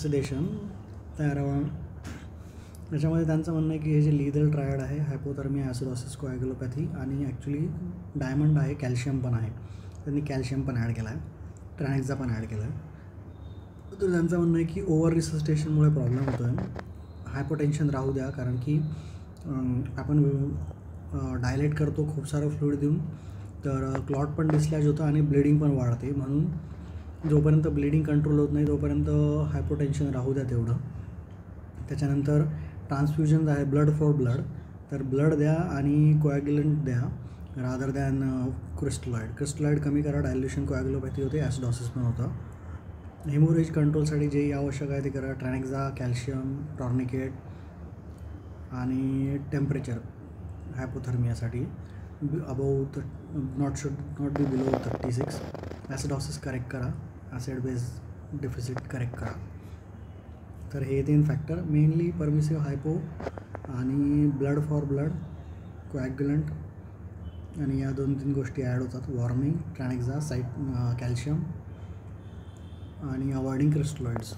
रिससिडेशन. तर त्याच्यामध्ये त्यांचं म्हणणं आहे की हे जे लिथल ट्रायड आहे, हायपोथर्मिया, ॲसिडोसिस, कोॲग्युलोपॅथी आणि ॲक्च्युली डायमंड आहे, कॅल्शियम पण आहे. त्यांनी कॅल्शियम पण ॲड केला आहे, ट्रॅनेक्झा पण ॲड केला आहे. तर त्यांचं म्हणणं आहे की ओव्हर रिससिटेशनमुळे प्रॉब्लेम होतो आहे. हायपोटेन्शन राहू द्या, कारण की आपण डायलेट करतो खूप सारं फ्लुइड देऊन, तर क्लॉट पण डिस्लॅज होतं आणि ब्लिडिंग पण वाढते. म्हणून जोपर्यंत ब्लिडिंग कंट्रोल होत नाही तोपर्यंत हायपोटेन्शन राहू द्या तेवढं. त्याच्यानंतर ट्रान्सफ्युजन आहे, ब्लड फॉर ब्लड. तर ब्लड द्या आणि कोॲग्युलंट द्या रादर दॅन क्रिस्टलॉइड कमी करा. डायल्युशन, कोॲग्युलोपॅथी होते, ॲसिडोसिस पण होतं. हेमोरेज कंट्रोलसाठी जे आवश्यक आहे ते करा. ट्रॅनेक्झा, कॅल्शियम, टॉर्निकेट आणि टेम्परेचर हायपोथर्मियासाठी not be below 36. Acidosis correct करा, ॲसिड बेस डेफिसिट करेक्ट करा. तर हे 3 फॅक्टर मेनली परमिसिव्ह हायपो आणि ब्लड फॉर ब्लड, कोॲग्युलंट आणि या 2-3 गोष्टी ॲड होतात. वॉर्मिंग, ट्रॅनेक्झा, कॅल्शियम आणि अवॉइडिंग क्रिस्टलॉइड्स.